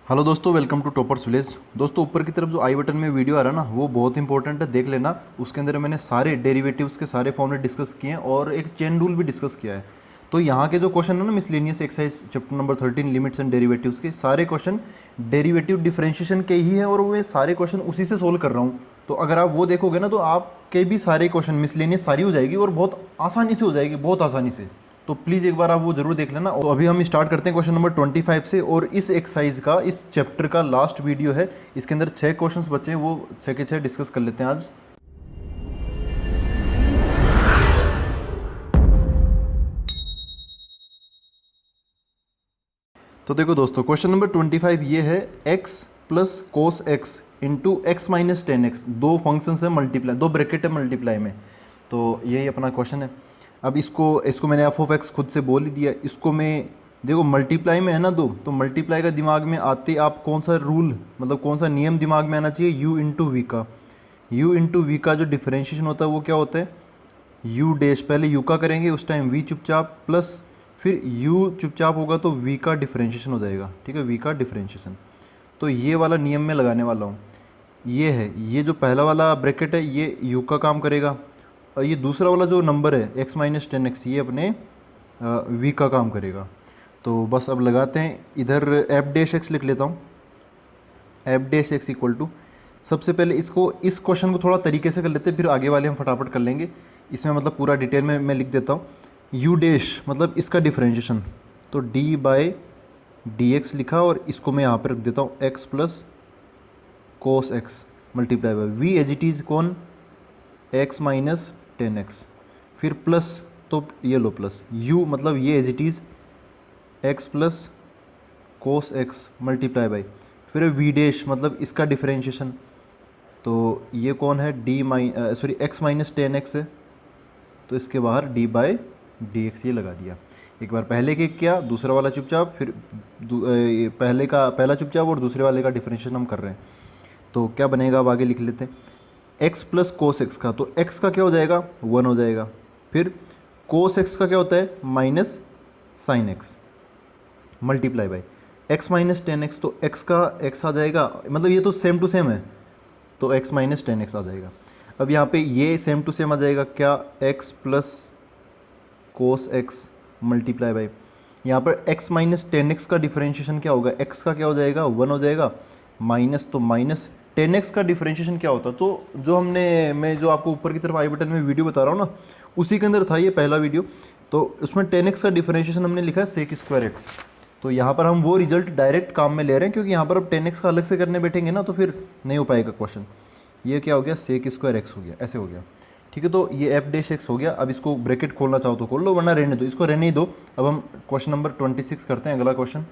Hello दोस्तों, welcome to toppers village. दोस्तों, ऊपर की तरफ जो आई बटन में वीडियो आ रहा है ना, वो बहुत इंपॉर्टेंट है, देख लेना। उसके अंदर मैंने सारे डेरिवेटिव्स के सारे फॉर्मूले डिस्कस किए हैं और एक चेन रूल भी डिस्कस किया है। तो यहाँ के जो क्वेश्चन है ना, miscellaneous exercise chapter number 13 limits and derivatives के सारे क्वेश्चन डेरिवेटिव डिफरेंशिएशन के ही है और वो सारे क्वेश्चन उसी से सोल्व कर रहा हूँ। तो अगर आप वो देखोगे ना, तो आपके भी सारे क्वेश्चन मिसलेनियस सारी हो जाएगी और बहुत आसानी से हो जाएगी, बहुत आसानी से। तो प्लीज़ एक बार आप वो जरूर देख लेना। तो अभी हम स्टार्ट करते हैं क्वेश्चन नंबर 25 से। और इस एक्सरसाइज का, इस चैप्टर का लास्ट वीडियो है। इसके अंदर 6 क्वेश्चंस बचे हैं, वो 6 के 6 डिस्कस कर लेते हैं आज। तो देखो दोस्तों, क्वेश्चन नंबर 25 ये है, x plus cos x into x minus 10x। दो फंक्शंस है मल्टीप्लाई, दो ब्रैकेट है मल्टीप्लाई में। तो यही अपना क्वेश्चन है। अब इसको मैंने एफ ऑफ एक्स खुद से बोल ही दिया। इसको मैं, देखो मल्टीप्लाई में है ना दो, तो मल्टीप्लाई का दिमाग में आते आप कौन सा रूल, मतलब कौन सा नियम दिमाग में आना चाहिए, u इंटू वी का। u इंटू वी का जो डिफरेंशिएशन होता है वो क्या होता है, u डैश, पहले u का करेंगे उस टाइम v चुपचाप, प्लस फिर u चुपचाप होगा तो v का डिफरेंशिएशन हो जाएगा। ठीक है, v का डिफरेंशिएशन। तो ये वाला नियम मैं लगाने वाला हूँ। ये है, ये जो पहला वाला ब्रैकेट है ये u का काम करेगा, और ये दूसरा वाला जो नंबर है x माइनस 10x ये अपने v का काम करेगा। तो बस अब लगाते हैं। इधर एफ डैश एक्स लिख लेता हूँ। F dash x equal to, सबसे पहले इसको, इस क्वेश्चन को थोड़ा तरीके से कर लेते हैं, फिर आगे वाले हम फटाफट कर लेंगे। इसमें मतलब पूरा डिटेल में मैं लिख देता हूँ। यू डैश मतलब इसका डिफरेंशिएशन, तो डी बाई डी एक्स लिखा, और इसको मैं यहाँ पर रख देता हूँ x plus cos x multiply by v as it is कौन, एक्स माइनस 10x, फिर प्लस, तो ये लो प्लस, u मतलब ये as it is x plus cos x multiply by, फिर वी डैश मतलब इसका डिफरेंशिएशन, तो ये कौन है, एक्स माइनस 10x है, तो इसके बाहर d बाई डी एक्स ये लगा दिया। एक बार पहले के किया, दूसरा वाला चुपचाप, फिर पहला चुपचाप और दूसरे वाले का डिफरेंशिएशन हम कर रहे हैं। तो क्या बनेगा, अब आगे लिख लेते हैं। x प्लस कोस एक्स का, तो x का क्या हो जाएगा, 1 हो जाएगा। फिर कोस एक्स का क्या होता है, minus sign x multiply by x minus 10x, तो x का x आ जाएगा, मतलब ये तो सेम टू सेम है, तो x माइनस 10x आ जाएगा। अब यहाँ पे ये सेम टू सेम आ जाएगा, क्या, x plus cos x multiply by, यहाँ पर x माइनस 10x का डिफरेंशिएशन क्या होगा, x का क्या हो जाएगा, 1 हो जाएगा, माइनस, तो माइनस 10x का डिफरेंशिएशन क्या होता है। तो जो मैं जो आपको ऊपर की तरफ आई बटन में वीडियो बता रहा हूँ ना, उसी के अंदर था ये पहला वीडियो। तो उसमें 10x का डिफरेंशिएशन हमने लिखा है सेक स्क्वायर एक्स। तो यहाँ पर हम वो रिजल्ट डायरेक्ट काम में ले रहे हैं, क्योंकि यहाँ पर अब 10x का अलग से करने बैठेंगे ना तो फिर नहीं हो पाएगा क्वेश्चन। ये क्या हो गया, सेक स्क्वायर एक्स हो गया, ऐसे हो गया। ठीक है, तो ये एफ डैश एक्स हो गया। अब इसको ब्रैकेट खोलना चाहो तो खोल लो, वरना रहने दो, इसको रहने ही दो। अब हम क्वेश्चन नंबर 26 करते हैं, अगला क्वेश्चन।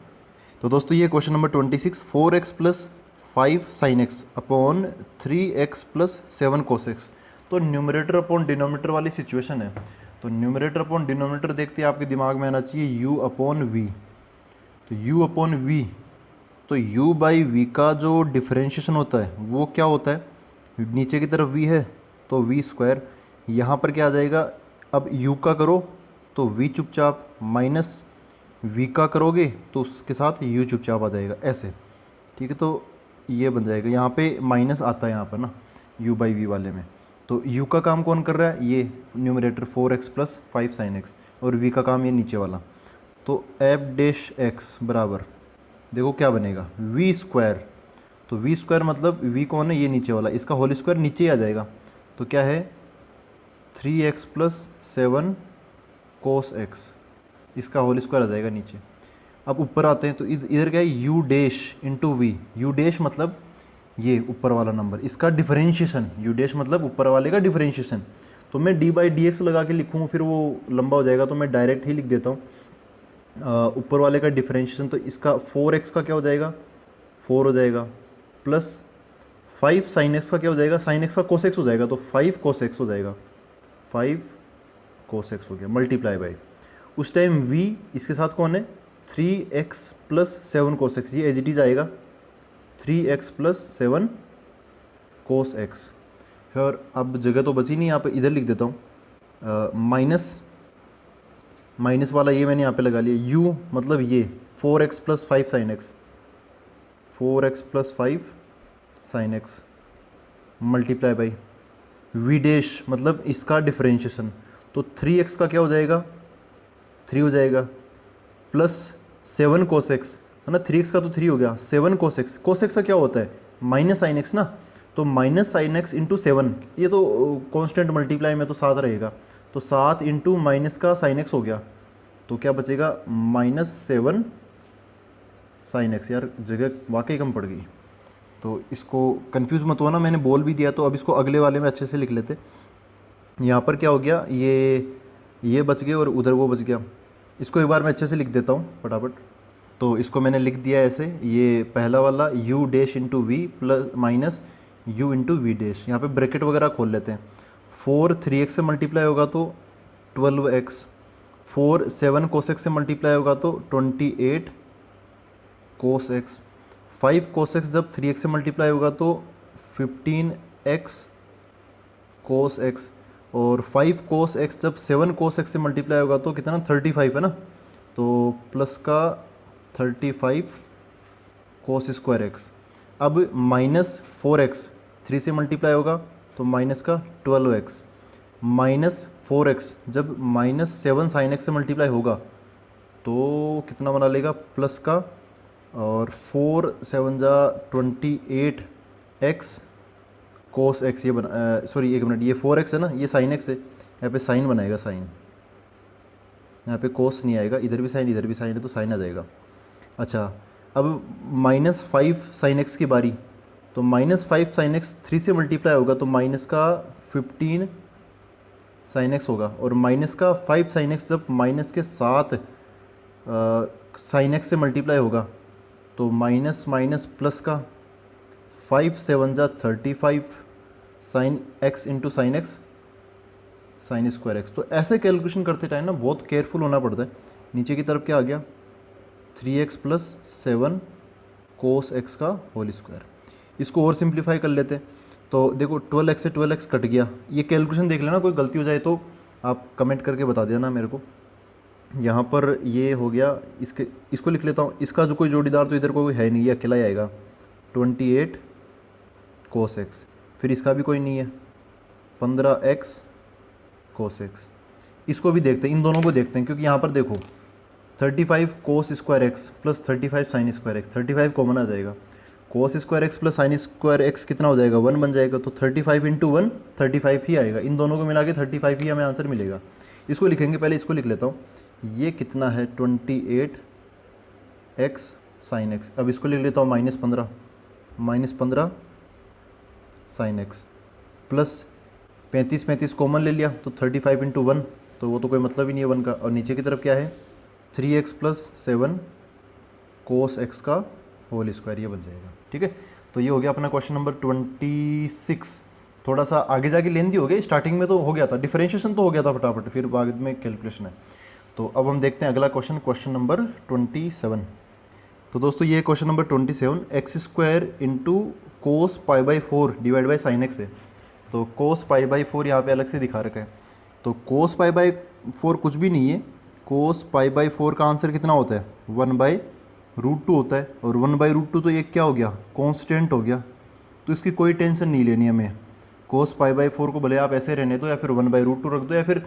तो दोस्तों ये question number 26, 4x plus 5 sine x upon 3x plus 7 कोस एक्स। तो न्यूमरेटर अपॉन डिनोमिनेटर वाली सिचुएशन है। तो न्यूमरेटर अपॉन डिनोमिनेटर देखते हैं, आपके दिमाग में आना चाहिए u अपॉन वी। तो u अपॉन वी, तो u बाई वी का जो डिफरेंशिएशन होता है वो क्या होता है, नीचे की तरफ v है तो v स्क्वायर, यहाँ पर क्या आ जाएगा, अब u का करो तो v चुपचाप, माइनस v का करोगे तो उसके साथ u चुपचाप आ जाएगा, ऐसे। ठीक है, तो ये बन जाएगा, यहाँ पे माइनस आता है यहाँ पर ना u बाई वी वाले में। तो u का काम कौन कर रहा है, ये numerator 4x plus 5 sine x, और v का काम ये नीचे वाला। तो एफ डैश एक्स बराबर, देखो क्या बनेगा, v स्क्वायर। तो v स्क्वायर मतलब v कौन है, ये नीचे वाला, इसका होल स्क्वायर नीचे ही आ जाएगा। तो क्या है, 3x प्लस 7 कोस एक्स, इसका होल स्क्वायर आ जाएगा नीचे। अब ऊपर आते हैं, तो इधर क्या है, u dash into v. U dash मतलब ये ऊपर वाला नंबर, इसका डिफरेंशिएशन, u डैश मतलब ऊपर वाले का डिफरेंशिएशन। तो मैं d बाई डी एक्स लगा के लिखूँ फिर वो लंबा हो जाएगा, तो मैं डायरेक्ट ही लिख देता हूँ ऊपर वाले का डिफरेंशिएशन। तो इसका 4x का क्या हो जाएगा, 4 हो जाएगा, प्लस 5 साइन एक्स का क्या हो जाएगा, साइन एक्स का कोस एक्स हो जाएगा, तो 5 कोस एक्स हो जाएगा, 5 कोस एक्स हो गया, मल्टीप्लाई बाई, उस टाइम v इसके साथ कौन है, 3x प्लस 7 कोस एक्स, ये एज इट इज आएगा 3x प्लस 7 कोस एक्स। फिर अब जगह तो बची नहीं, यहाँ पे इधर लिख देता हूँ, माइनस वाला ये मैंने यहाँ पे लगा लिया, u मतलब ये 4x plus 5 sine x, 4x plus 5 sine x multiply by v dash मतलब इसका डिफरेंशिएशन, तो 3x का क्या हो जाएगा 3 हो जाएगा प्लस 7 कोस एक्स है ना, 3x का तो 3 हो गया, 7 कोस एक्स, कोस एक्स का क्या होता है माइनस साइन एक्स ना, तो माइनस साइन एक्स इंटू 7, ये तो कांस्टेंट मल्टीप्लाई में तो 7 रहेगा, तो 7 इंटू माइनस का साइन एक्स हो गया, तो क्या बचेगा -7 साइन एक्स। यार जगह वाकई कम पड़ गई, तो इसको कंफ्यूज मत होना, मैंने बोल भी दिया, तो अब इसको अगले वाले में अच्छे से लिख लेते। यहाँ पर क्या हो गया, ये बच गए और उधर वो बच गया। इसको एक बार मैं अच्छे से लिख देता हूँ फटाफट। तो इसको मैंने लिख दिया ऐसे, ये पहला वाला u dash into v plus minus u into v dash, यहाँ पे ब्रैकेट वगैरह खोल लेते हैं। 4 3x से मल्टीप्लाई होगा तो 12x, 4 7 कोस एक्स से मल्टीप्लाई होगा तो 28 कोस एक्स, 5 कोस एक्स जब 3x से मल्टीप्लाई होगा तो 15x कोस एक्स, और 5 कोस एक्स जब 7 कोस एक्स से मल्टीप्लाई होगा तो कितना 35 है ना, तो प्लस का 35 कोस स्क्वायर एक्स। अब -4x 3 से मल्टीप्लाई होगा तो माइनस का 12x, -4x जब -7 साइन एक्स से मल्टीप्लाई होगा तो कितना बना लेगा प्लस का, और 4 7 जा 28x कोस एक्स, ये बना सॉरी एक मिनट, ये 4x है ना, ये साइन एक्स है, यहाँ पे साइन बनाएगा साइन, यहाँ पे कोस नहीं आएगा, इधर भी साइन इधर भी साइन है तो साइन आ जाएगा। अच्छा अब -5 साइन एक्स की बारी, तो -5 साइन एक्स 3 से मल्टीप्लाई होगा तो माइनस का 15 साइन एक्स होगा, और माइनस का 5 साइन एक्स जब माइनस के 7 साइन एक्स से मल्टीप्लाई होगा तो माइनस माइनस प्लस का 5 7 जा 35 sine x into sine x sign square x. तो ऐसे कैलकुलेशन करते टाइम ना बहुत केयरफुल होना पड़ता है। नीचे की तरफ क्या आ गया 3x प्लस 7 कोस एक्स का होल स्क्वायर। इसको और सिंप्लीफाई कर लेते, तो देखो 12x से 12x कट गया, ये कैलकुलेशन देख लेना, कोई गलती हो जाए तो आप कमेंट करके बता देना मेरे को। यहाँ पर ये हो गया, इसको लिख लेता हूँ, इसका जो कोई जोड़ीदार तो इधर कोई है नहीं, ये अकेला ही आएगा 28 कोस एक्स, फिर इसका भी कोई नहीं है 15x कोस एक्स। इसको भी देखते हैं, इन दोनों को देखते हैं, क्योंकि यहाँ पर देखो 35 cos square x plus 35 sine square x, 35 common आ जाएगा, cos square x plus sine square x कितना हो जाएगा 1 बन जाएगा, तो 35 इंटू 1 35 ही आएगा, इन दोनों को मिला के 35 ही हमें आंसर मिलेगा। इसको लिखेंगे, पहले इसको लिख लेता हूँ, ये कितना है 28x साइन एक्स। अब इसको लिख लेता हूँ -15 साइन एक्स प्लस 35 कॉमन ले लिया तो 35 इंटू 1, तो वो तो कोई मतलब ही नहीं है 1 का, और नीचे की तरफ क्या है 3x प्लस 7 कोस एक्स का होल स्क्वायर, ये बन जाएगा। ठीक है, तो ये हो गया अपना क्वेश्चन नंबर 26। थोड़ा सा आगे जाके लेंदी हो गई, स्टार्टिंग में तो हो गया था, डिफरेंशिएशन तो हो गया था फटाफट, फिर बाद में कैलकुलेशन है। तो अब हम देखते हैं अगला क्वेश्चन, क्वेश्चन नंबर 27। तो दोस्तों ये question number 27, x square into cos pi by 4 divide by sine x है। तो कोस पाई बाई 4 यहाँ पे अलग से दिखा रखा है, तो कोस पाई बाई 4 कुछ भी नहीं है, कोस पाई बाई 4 का आंसर कितना होता है 1/√2 होता है, और 1/√2 तो ये क्या हो गया कांस्टेंट हो गया, तो इसकी कोई टेंशन नहीं लेनी हमें। कोस पाई बाई 4 को भले आप ऐसे रहने दो या फिर 1/√2 रख दो, या फिर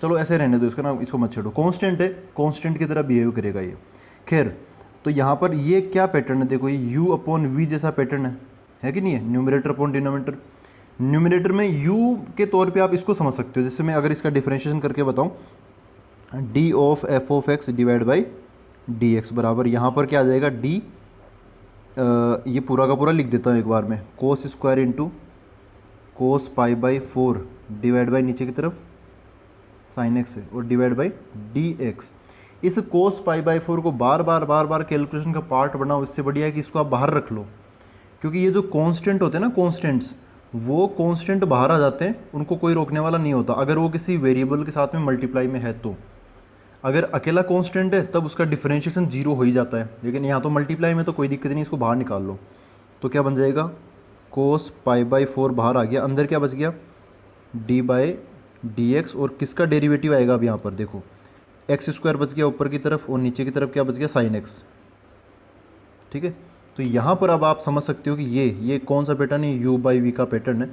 चलो ऐसे रहने दो, इसका नाम इसको मत छेड़ो, कांस्टेंट है, कांस्टेंट की तरह बिहेव करेगा ये। खैर, तो यहाँ पर ये क्या पैटर्न है, देखो ये u/v जैसा पैटर्न है कि नहीं है, न्यूमरेटर अपॉन डिनोमिनेटर। न्यूमरेटर में u के तौर पे आप इसको समझ सकते हो, जैसे मैं अगर इसका डिफरेंशिएशन करके बताऊँ, d of f of x divide by dx बराबर, यहाँ पर क्या आ जाएगा d, ये पूरा का पूरा लिख देता हूँ एक बार में, cos square into cos pi by 4 divide by नीचे की तरफ साइन एक्स है, और डिवाइड बाई dx। इस कोस पाई बाई 4 को बार बार कैलकुलेशन का पार्ट बनाओ, इससे बढ़िया है कि इसको आप बाहर रख लो, क्योंकि ये जो कांस्टेंट होते हैं ना कांस्टेंट्स, वो कांस्टेंट बाहर आ जाते हैं, उनको कोई रोकने वाला नहीं होता, अगर वो किसी वेरिएबल के साथ में मल्टीप्लाई में है तो। अगर अकेला कांस्टेंट है तब उसका डिफरेंशिएशन 0 हो ही जाता है, लेकिन यहाँ तो मल्टीप्लाई में तो कोई दिक्कत नहीं, इसको बाहर निकाल लो, तो क्या बन जाएगा कोस पाई बाई 4 बाहर आ गया, अंदर क्या बच गया d बाई dx, और किसका डेरिवेटिव आएगा अब यहाँ पर देखो एक्स स्क्वायर बच गया ऊपर की तरफ, और नीचे की तरफ क्या बच गया साइन एक्स। ठीक है, तो यहाँ पर अब आप समझ सकते हो कि ये कौन सा पैटर्न है, u बाई वी का पैटर्न है।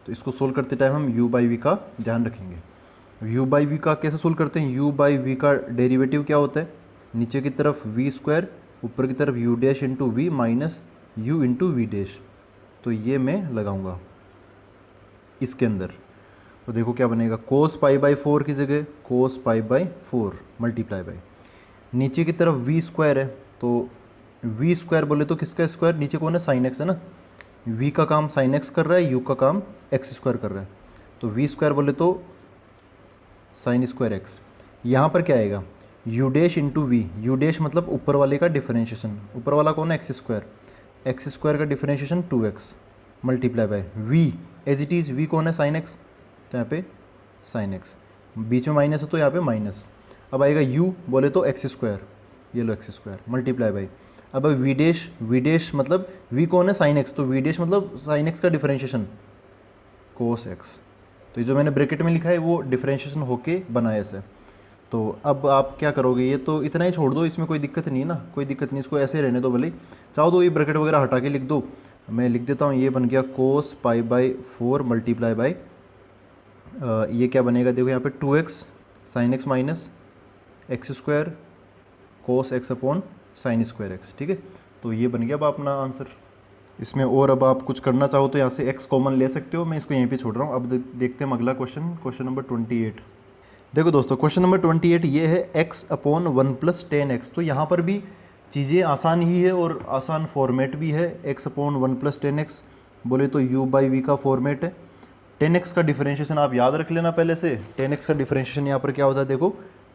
तो इसको सोल्व करते टाइम हम u बाई वी का ध्यान रखेंगे। u बाई वी का कैसे सोल्व करते हैं, u बाई वी का डेरिवेटिव क्या होता है, नीचे की तरफ v स्क्वायर, ऊपर की तरफ u dash into v minus u into v dash. तो ये मैं लगाऊंगा इसके अंदर। तो देखो क्या बनेगा, कोस पाई बाई 4 की जगह कोस पाई बाई 4 मल्टीप्लाई बाई, नीचे की तरफ वी स्क्वायर है, तो वी स्क्वायर बोले तो किसका स्क्वायर, नीचे कौन है, साइन एक्स है ना, वी का काम साइन एक्स कर रहा है, यू का काम एक्स स्क्वायर कर रहा है, तो वी स्क्वायर बोले तो साइन स्क्वायर एक्स। यहाँ पर क्या आएगा, u dash into v, u dash मतलब ऊपर वाले का डिफरेंशिएशन, ऊपर वाला कौन है, एक्स स्क्वायर का differentiation 2x multiply by v as it is, v कौन है, साइन एक्स, तो यहाँ पे साइन एक्स, बीच में माइनस है तो यहाँ पे माइनस। अब आएगा u बोले तो एक्स स्क्वायर, ये लो एक्स स्क्वायर मल्टीप्लाई बाई, अब वी डैश मतलब v कौन है, साइन एक्स, तो वी डैश मतलब साइन एक्स का डिफरेंशिएशन कोस एक्स। तो ये जो मैंने ब्रैकेट में लिखा है वो डिफरेंशिएशन होके बनाया ऐसे। तो अब आप क्या करोगे, ये तो इतना ही छोड़ दो, इसमें कोई दिक्कत नहीं है ना, कोई दिक्कत नहीं, इसको ऐसे रहने दो भले, चाहो तो ये ब्रैकेट वगैरह हटा के लिख दो। मैं लिख देता हूँ, ये बन गया कोस पाई बाई 4 मल्टीप्लाई बाई ये क्या बनेगा, देखो यहाँ पे 2x sign x minus x square कोस x upon sign square x, ठीक है। तो ये बन गया अब अपना आंसर। इसमें और अब आप कुछ करना चाहो तो यहाँ से x कॉमन ले सकते हो, मैं इसको यहीं पे छोड़ रहा हूँ। अब देखते हैं अगला क्वेश्चन नंबर 28। देखो दोस्तों क्वेश्चन नंबर 28 ये है x अपॉन 1 प्लस 10x। तो यहाँ पर भी चीज़ें आसान ही है और आसान फॉर्मेट भी है। x अपॉन 1 प्लस 10x बोले तो u बाई वी का फॉर्मेट है। 10x का डिफरेंशिएशन आप याद रख लेना पहले से। 10x का डिफरेंशिएशन यहाँ पर क्या होता है, देखो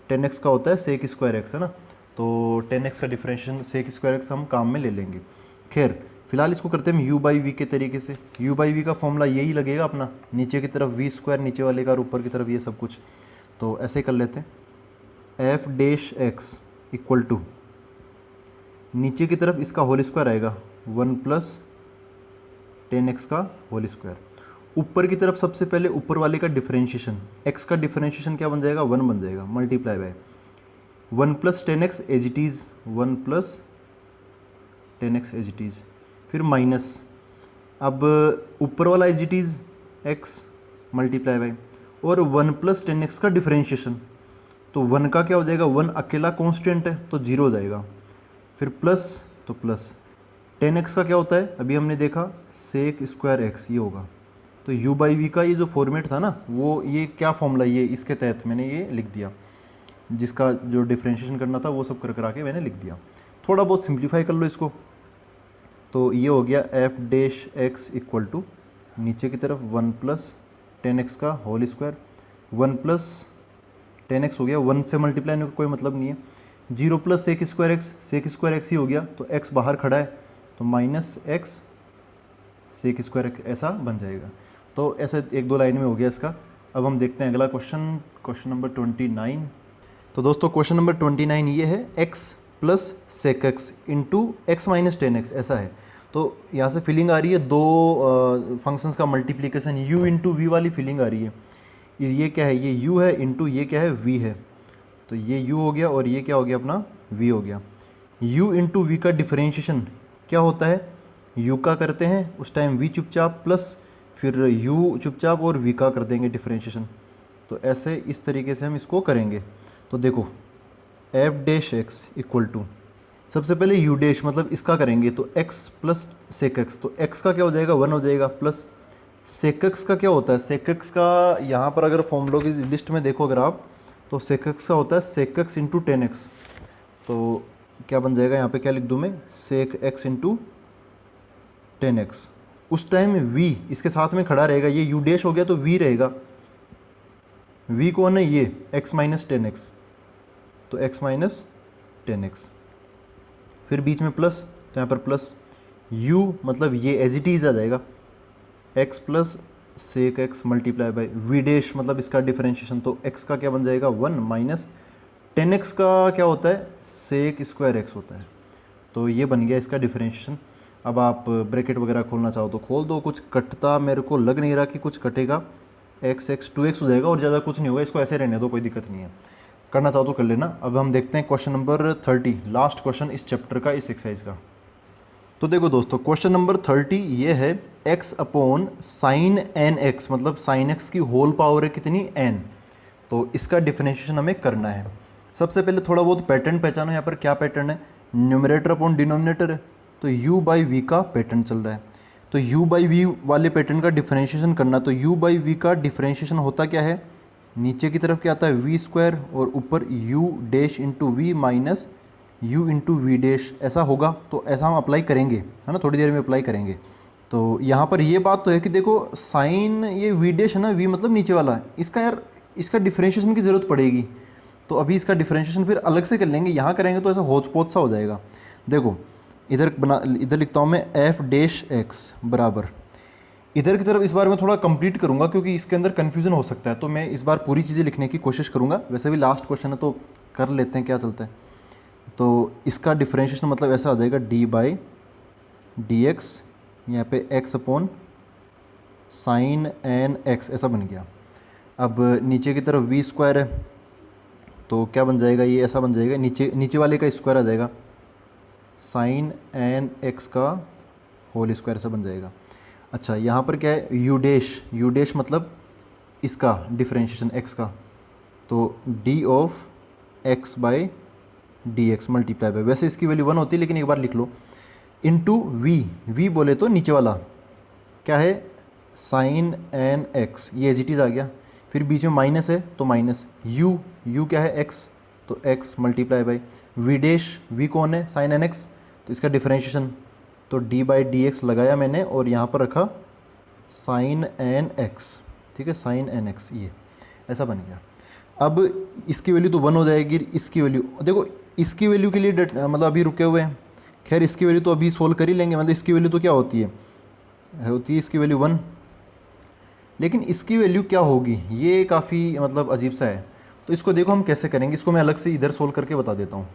10x का होता है सेक स्क्वायर एक्स, है ना, तो 10x का डिफरेंशिएशन सेक स्क्वायर एक्स हम काम में ले लेंगे। खैर फिलहाल इसको करते हैं हम u बाई वी के तरीके से। u बाई वी का फॉर्मूला यही लगेगा अपना, नीचे की तरफ v स्क्वायर नीचे वाले का और ऊपर की तरफ ये सब कुछ। तो ऐसे कर लेते हैं, f dash x equal to नीचे की तरफ इसका होल स्क्वायर आएगा 1 प्लस 10x का होल स्क्वायर, ऊपर की तरफ सबसे पहले ऊपर वाले का डिफरेंशिएशन, x का डिफरेंशिएशन क्या बन जाएगा, 1 बन जाएगा, multiply by 1 plus 10x as it is, 1 plus 10x as it is, फिर माइनस, अब ऊपर वाला as it is x multiply by और 1 प्लस 10x का डिफरेंशिएशन, तो 1 का क्या हो जाएगा, 1 अकेला कांस्टेंट है तो 0 हो जाएगा, फिर प्लस तो प्लस 10x का क्या होता है, अभी हमने देखा सेक स्क्वायर एक्स, ये होगा। तो u बाई वी का ये जो फॉर्मेट था ना, वो ये क्या फॉर्मूला, ये इसके तहत मैंने ये लिख दिया, जिसका जो डिफरेंशिएशन करना था वो सब कर कर आके मैंने लिख दिया। थोड़ा बहुत सिंप्लीफाई कर लो इसको, तो ये हो गया f dash x equal to नीचे की तरफ 1 प्लस 10x का होल स्क्वायर, 1 प्लस 10x हो गया, 1 से मल्टीप्लाई होने का कोई मतलब नहीं है, 0 प्लस सेक स्क्वायर एक्स ही हो गया, तो x बाहर खड़ा है तो माइनस एक्स सेक स्क्वायर ऐसा बन जाएगा। तो ऐसे 1-2 लाइन में हो गया इसका। अब हम देखते हैं अगला क्वेश्चन नंबर 29। तो दोस्तों क्वेश्चन नंबर 29 ये है x plus sec x into x minus 10x, ऐसा है। तो यहाँ से फीलिंग आ रही है दो फंक्शंस का मल्टीप्लिकेशन, u इंटू वी वाली फीलिंग आ रही है। ये क्या है, ये u है इंटू ये क्या है, v है, तो ये u हो गया और ये क्या हो गया अपना v हो गया। u इंटू वी का डिफरेंशिएशन क्या होता है, u का करते हैं उस टाइम v चुपचाप प्लस फिर u चुपचाप और v का कर देंगे डिफरेंशिएशन। तो ऐसे इस तरीके से हम इसको करेंगे। तो देखो f dash x equal to सबसे पहले u डैश मतलब इसका करेंगे तो x प्लस सेक एक्स, तो x का क्या हो जाएगा 1 हो जाएगा, प्लस सेक एक्स का क्या होता है, सेक एक्स का यहाँ पर अगर फॉर्मूलों की लिस्ट में देखो अगर आप, तो सेक एक्स का होता है सेक एक्स इंटू 10x। तो क्या बन जाएगा यहाँ पे, क्या लिख दूँ मैं, सेक एक्स इंटू 10x। उस टाइम v इसके साथ में खड़ा रहेगा, ये u डैश हो गया तो v रहेगा, v कौन है, ये x माइनस 10x, तो x माइनस 10x, फिर बीच में प्लस, तो यहाँ पर प्लस u मतलब ये एज इट इज़ आ जाएगा, x plus sec x multiply by v dash मतलब इसका डिफरेंशिएशन, तो x का क्या बन जाएगा 1 माइनस 10x का क्या होता है, सेक स्क्वायर एक्स होता है। तो ये बन गया इसका डिफरेंशिएशन। अब आप ब्रैकेट वगैरह खोलना चाहो तो खोल दो, कुछ कटता मेरे को लग नहीं रहा कि कुछ कटेगा, x 2x हो जाएगा और ज़्यादा कुछ नहीं होगा, इसको ऐसे रहने दो, कोई दिक्कत नहीं है, करना चाहो तो कर लेना। अब हम देखते हैं क्वेश्चन नंबर 30, लास्ट क्वेश्चन इस चैप्टर का, इस एक्सरसाइज का। तो देखो दोस्तों, क्वेश्चन नंबर 30 ये है x upon sine n x, मतलब साइन एक्स की होल पावर है कितनी n। तो इसका डिफरेंशिएशन हमें करना है। सबसे पहले थोड़ा बहुत पैटर्न पहचानो। यहाँ पर क्या पैटर्न है, न्यूमरेटर अपॉन डिनोमिनेटर है, तो u बाई वी का पैटर्न चल रहा है। तो u बाई वी वाले पैटर्न का डिफरेंशिएशन करना, तो u बाई वी का डिफरेंशिएशन होता क्या है, नीचे की तरफ क्या आता है वी स्क्वायर और ऊपर u dash into v minus u into v dash, ऐसा होगा। तो ऐसा हम अप्लाई करेंगे, है ना, थोड़ी देर में अप्लाई करेंगे। तो यहाँ पर ये बात तो है कि देखो साइन ये वी डैश है ना, वी मतलब नीचे वाला है, इसका यार इसका डिफरेंशिएशन की ज़रूरत पड़ेगी। तो अभी इसका डिफरेंशिएशन फिर अलग से कर लेंगे, यहाँ करेंगे तो ऐसा होच पोच सा हो जाएगा। देखो इधर लिखता हूँ मैं एफ डैश एक्स बराबर, इधर की तरफ इस बार मैं थोड़ा कंप्लीट करूँगा क्योंकि इसके अंदर कन्फ्यूज़न हो सकता है, तो मैं इस बार पूरी चीज़ें लिखने की कोशिश करूँगा। वैसे भी लास्ट क्वेश्चन है तो कर लेते हैं, क्या चलता है। तो इसका डिफरेंशिएशन मतलब ऐसा आ जाएगा डी बाई डी एक्स, यहाँ पे x upon sine n x, ऐसा बन गया। अब नीचे की तरफ वी स्क्वायर है, तो क्या बन जाएगा, ये ऐसा बन जाएगा, नीचे वाले का स्क्वायर आ जाएगा, साइन एन एक्स का होल स्क्वायर, ऐसा बन जाएगा। अच्छा, यहाँ पर क्या है यू डैश मतलब इसका डिफरेंशिएशन एक्स का, तो D of x by d x multiply by, वैसे इसकी वैल्यू 1 होती है लेकिन एक बार लिख लो, इंटू वी बोले तो नीचे वाला क्या है साइन एन एक्स, ये एज इट इज़ आ गया। फिर बीच में माइनस है तो माइनस यू क्या है एक्स, तो x multiply by v dash, v कौन है साइन एन एक्स, तो इसका डिफरेंशिएशन, तो डी बाई डी एक्स लगाया मैंने और यहाँ पर रखा साइन एन एक्स, ठीक है, साइन एन एक्स, ये ऐसा बन गया। अब इसकी वैल्यू तो 1 हो जाएगी, इसकी वैल्यू देखो, इसकी वैल्यू के लिए मतलब अभी रुके हुए हैं। खैर इसकी वैल्यू तो अभी सोल्व कर ही लेंगे, मतलब इसकी वैल्यू तो क्या होती है इसकी वैल्यू 1, लेकिन इसकी वैल्यू क्या होगी ये काफ़ी मतलब अजीब सा है। तो इसको देखो हम कैसे करेंगे, इसको मैं अलग से इधर सोल्व करके बता देता हूँ।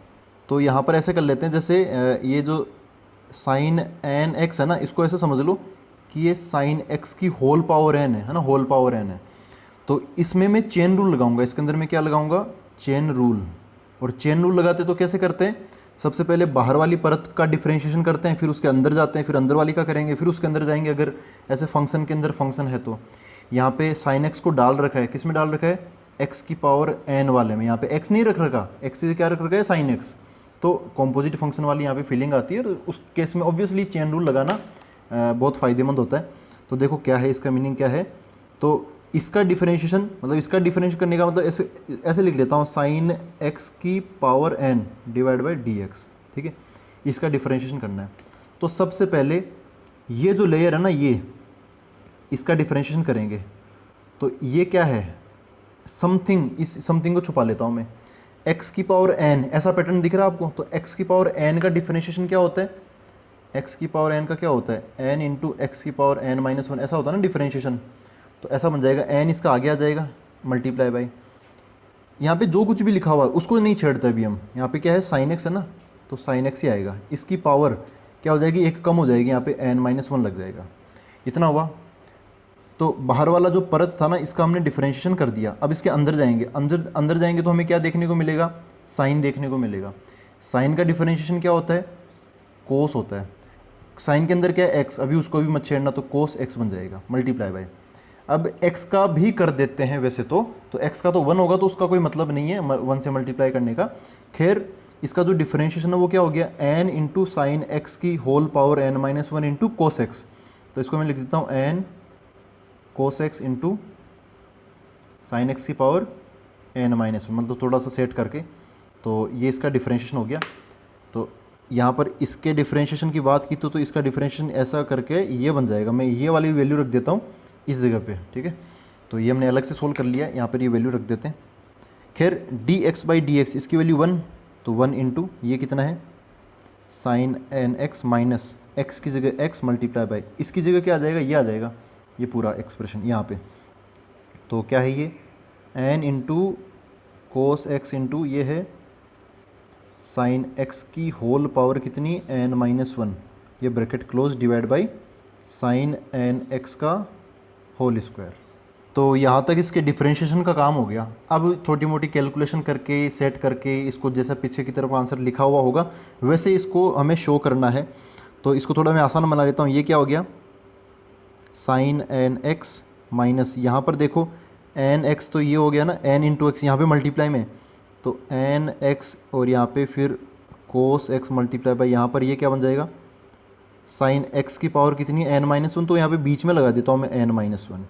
तो यहाँ पर ऐसे कर लेते हैं, जैसे ये जो साइन एन एक्स है ना, इसको ऐसे समझ लो कि ये साइन एक्स की होल पावर एन है ना, होल पावर एन है। तो इसमें मैं चेन रूल लगाऊंगा, इसके अंदर मैं क्या लगाऊंगा, चेन रूल। और चेन रूल लगाते तो कैसे करते हैं, सबसे पहले बाहर वाली परत का डिफरेंशिएशन करते हैं, फिर उसके अंदर जाते हैं, फिर अंदर वाली का करेंगे, फिर उसके अंदर जाएंगे अगर ऐसे फंक्शन के अंदर फंक्शन है तो। यहाँ पे साइन एक्स को डाल रखा है, किस में डाल रखा है, एक्स की पावर एन वाले में, यहाँ पे एक्स नहीं रख रखा, एक्स से क्या रख रखा है साइन एक्स। तो कॉम्पोजिट फंक्शन वाली यहाँ पे फीलिंग आती है, तो उस केस में ऑब्वियसली चेन रूल लगाना बहुत फ़ायदेमंद होता है। तो देखो क्या है इसका मीनिंग क्या है, तो इसका डिफरेंशिएशन मतलब इसका डिफरेंशिएट करने का मतलब ऐसे लिख लेता हूँ, साइन एक्स की power n divide by d x, ठीक है, इसका डिफरेंशिएशन करना है। तो सबसे पहले ये जो लेयर है ना, ये इसका डिफरेंशिएशन करेंगे। तो ये क्या है समथिंग, इस समथिंग को छुपा लेता हूँ मैं, एक्स की पावर एन, ऐसा पैटर्न दिख रहा है आपको। तो एक्स की पावर एन का डिफरेंशिएशन क्या होता है, एक्स की पावर एन का क्या होता है, एन इंटू एक्स की पावर एन माइनस 1, ऐसा होता है ना डिफरेंशिएशन। तो ऐसा बन जाएगा, एन इसका आगे आ जाएगा मल्टीप्लाई बाई, यहाँ पे जो कुछ भी लिखा हुआ है उसको नहीं छेड़ते अभी हम, यहाँ पे क्या है साइन एक्स है ना, तो साइन एक्स ही आएगा। इसकी पावर क्या हो जाएगी, एक कम हो जाएगी, यहाँ पे एन माइनस 1 लग जाएगा, इतना हुआ। तो बाहर वाला जो परत था ना, इसका हमने डिफरेंशिएशन कर दिया। अब इसके अंदर जाएंगे, अंदर जाएंगे तो हमें क्या देखने को मिलेगा, साइन देखने को मिलेगा। साइन का डिफरेंशिएशन क्या होता है, कोस होता है। साइन के अंदर क्या है एक्स, अभी उसको भी मत छेड़ना, तो कोस एक्स बन जाएगा मल्टीप्लाई बाई। अब x का भी कर देते हैं वैसे तो x का तो 1 होगा, तो उसका कोई मतलब नहीं है 1 से मल्टीप्लाई करने का। खैर इसका जो डिफरेंशिएशन है वो क्या हो गया, n इंटू साइन एक्स की whole power n minus 1 into cos x. तो इसको मैं लिख देता हूँ n cos x into sine x की पावर n माइनस 1, मतलब थोड़ा सा सेट करके। तो ये इसका डिफरेंशिएशन हो गया। तो यहाँ पर इसके डिफरेंशिएशन की बात की तो इसका डिफरेंशिएशन ऐसा करके ये बन जाएगा। मैं ये वाली वैल्यू रख देता हूँ इस जगह पे, ठीक है। तो ये हमने अलग से सोल्व कर लिया, यहाँ पर ये वैल्यू रख देते हैं। खैर d x by d x, इसकी वैल्यू 1, तो 1 इंटू ये कितना है sine n x minus x की जगह एक्स मल्टीप्लाई बाई, इसकी जगह क्या आ जाएगा, ये आ जाएगा, ये पूरा एक्सप्रेशन यहाँ पे। तो क्या है ये n into cos x into ये है साइन एक्स की होल पावर कितनी एन माइनस 1, ये bracket close divide by sine n x का होल स्क्वायर। तो यहाँ तक इसके डिफरेंशिएशन का काम हो गया। अब छोटी मोटी कैलकुलेशन करके सेट करके इसको जैसा पीछे की तरफ आंसर लिखा हुआ होगा वैसे इसको हमें शो करना है। तो इसको थोड़ा मैं आसान बना लेता हूँ। ये क्या हो गया, साइन एन एक्स माइनस, यहाँ पर देखो एन एक्स तो ये हो गया ना, एन इंटू एक्स यहाँ पर मल्टीप्लाई में, तो एन एक्स और यहाँ पे फिर कोस एक्स मल्टीप्लाई बाई यहाँ पर ये क्या बन जाएगा, साइन एक्स की पावर कितनी है, एन माइनस वन, तो यहाँ पे बीच में लगा देता हूँ मैं एन माइनस वन।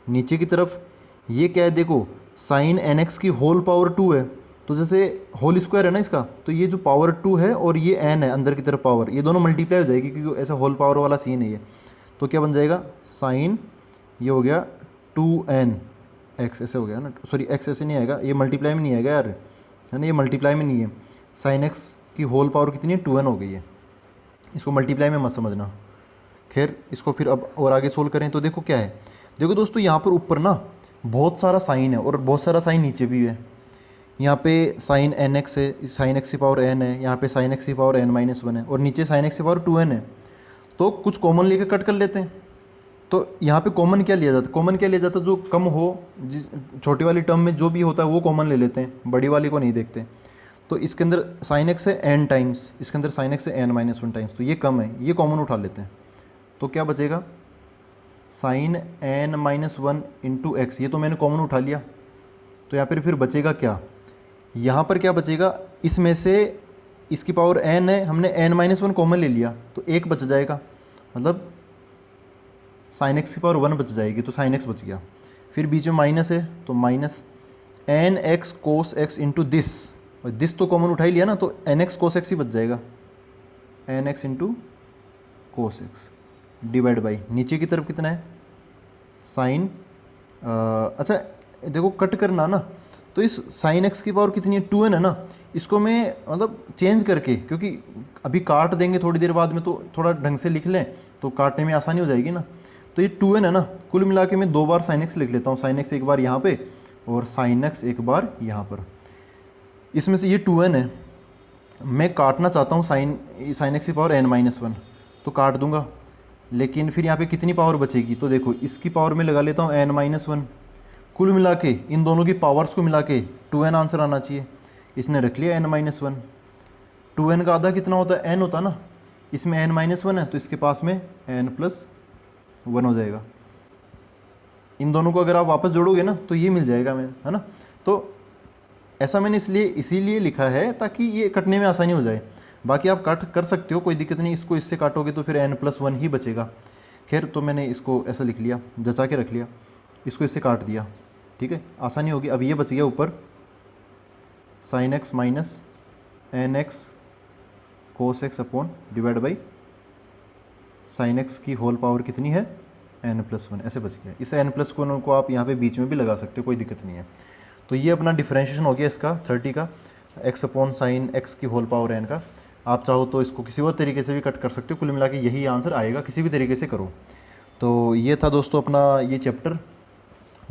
नीचे की तरफ ये क्या है, देखो साइन एन एक्स की होल पावर टू है, तो जैसे होल स्क्वायर है ना इसका, तो ये जो पावर टू है और ये एन है अंदर की तरफ पावर, ये दोनों मल्टीप्लाई हो जाएगी क्योंकि ऐसा होल पावर वाला सीन है ये। तो क्या बन जाएगा, साइन ये हो गया टू एन एक्स, ऐसे हो गया ना, सॉरी एक्स ऐसे नहीं आएगा, ये मल्टीप्लाई में नहीं आएगा यार, है ना, ये मल्टीप्लाई में नहीं है। साइन एक्स की होल पावर कितनी है, टू एन हो गई है, इसको मल्टीप्लाई में मत समझना। खैर इसको फिर अब और आगे सोल्व करें तो देखो क्या है, देखो दोस्तों यहाँ पर ऊपर ना बहुत सारा साइन है और बहुत सारा साइन नीचे भी है। यहाँ पे साइन एन एक्स है, साइन एक्स की पावर एन है, यहाँ पे साइन एक्स की पावर एन माइनस वन है और नीचे साइन एक्स की पावर टू एन है। तो कुछ कॉमन लेके कट कर लेते हैं। तो यहाँ पे कॉमन क्या लिया जाता है, कॉमन क्या लिया जाता है, जो कम हो, जिस छोटी वाली टर्म में जो भी होता है वो कॉमन ले लेते हैं, बड़ी वाली को नहीं देखते। तो इसके अंदर साइन एक्स है एन टाइम्स, इसके अंदर साइन एक्स है एन माइनस वन टाइम्स, तो ये कम है, ये कॉमन उठा लेते हैं। तो क्या बचेगा, sine n minus one into x, ये तो मैंने कॉमन उठा लिया। तो यहाँ पर फिर बचेगा क्या, यहाँ पर क्या बचेगा, इसमें से इसकी पावर एन है, हमने एन माइनस वन कॉमन ले लिया तो एक बच जाएगा, मतलब साइन एक्स की पावर वन बच जाएगी, तो साइन एक्स बच गया। फिर बीच में माइनस है तो minus n x cos x into this, और दिस तो कॉमन उठा ही लिया ना, तो एन एक्स कोस एक्स ही बच जाएगा, n x into cos x divide by नीचे की तरफ कितना है, साइन अच्छा देखो कट करना ना, तो इस साइन एक्स की पावर कितनी है, टू एन है ना, इसको मैं मतलब चेंज करके, क्योंकि अभी काट देंगे थोड़ी देर बाद में, तो थोड़ा ढंग से लिख लें तो काटने में आसानी हो जाएगी ना। तो ये टू एन है ना, कुल मिला के मैं दो बार साइन एक्स लिख लेता हूँ, साइन एक्स एक बार यहाँ पे और साइन एक्स एक बार यहाँ पर। इसमें से ये टू एन है, मैं काटना चाहता हूँ साइन एक्स की पावर एन माइनस वन, तो काट दूंगा, लेकिन फिर यहाँ पे कितनी पावर बचेगी, तो देखो इसकी पावर में लगा लेता हूँ एन माइनस वन, कुल मिला के इन दोनों की पावर्स को मिला के टू एन आंसर आना चाहिए। इसने रख लिया n minus one, two n का आधा कितना होता है, एन होता ना, इसमें एन माइनस वन है तो इसके पास में एन प्लस वन हो जाएगा। इन दोनों को अगर आप वापस जोड़ोगे ना तो ये मिल जाएगा मैं, है ना। तो ऐसा मैंने इसीलिए लिखा है ताकि ये कटने में आसानी हो जाए। बाकी आप कट कर सकते हो, कोई दिक्कत नहीं, इसको इससे काटोगे तो फिर एन प्लस वन ही बचेगा। खैर तो मैंने इसको ऐसा लिख लिया, जचा के रख लिया, इसको इससे काट दिया, ठीक है, आसानी होगी। अब ये बच गया ऊपर sine x minus n x cos x upon divide by sine x की होल पावर कितनी है, एन प्लस वन, ऐसे बच गया। इस एन प्लस वन को आप यहाँ पे बीच में भी लगा सकते हो, कोई दिक्कत नहीं है। तो ये अपना डिफरेंशिएशन हो गया इसका 30 का, एक्स अपॉन साइन एक्स की होल पावर एन का। आप चाहो तो इसको किसी और तरीके से भी कट कर सकते हो, कुल मिला के यही आंसर आएगा, किसी भी तरीके से करो। तो ये था दोस्तों अपना ये chapter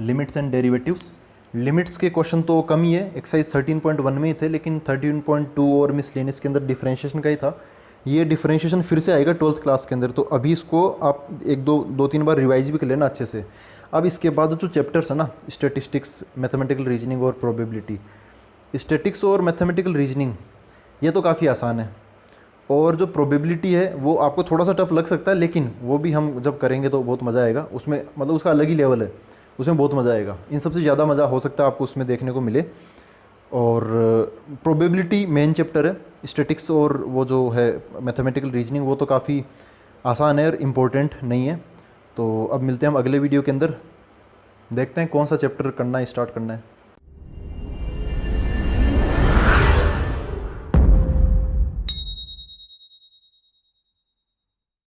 limits and derivatives. Limits के क्वेश्चन तो कम ही है, एक्सरसाइज 13.1 में ही थे, लेकिन 13.2 और मिसलेनियस के अंदर डिफरेंशिएशन का ही था। ये डिफरेंशिएशन फिर से आएगा 12th क्लास के अंदर, तो अभी इसको आप दो तीन बार रिवाइज भी कर लेना अच्छे से। अब इसके बाद जो चैप्टर्स है ना, स्टैटिस्टिक्स, मैथमेटिकल रीजनिंग और प्रोबेबिलिटी, स्टैटिक्स और मैथमेटिकल रीजनिंग ये तो काफ़ी आसान है, और जो प्रोबेबिलिटी है वो आपको थोड़ा सा टफ लग सकता है, लेकिन वो भी हम जब करेंगे तो बहुत मज़ा आएगा उसमें, मतलब उसका अलग ही लेवल है, उसमें बहुत मज़ा आएगा। इन सबसे ज़्यादा मज़ा हो सकता है आपको उसमें देखने को मिले। और प्रोबेबिलिटी मेन चैप्टर है, स्टैटिक्स और वो जो है मैथमेटिकल रीजनिंग वो तो काफ़ी आसान है और इम्पोर्टेंट नहीं है। तो अब मिलते हैं हम अगले वीडियो के अंदर, देखते हैं कौन सा चैप्टर करना है, स्टार्ट करना है।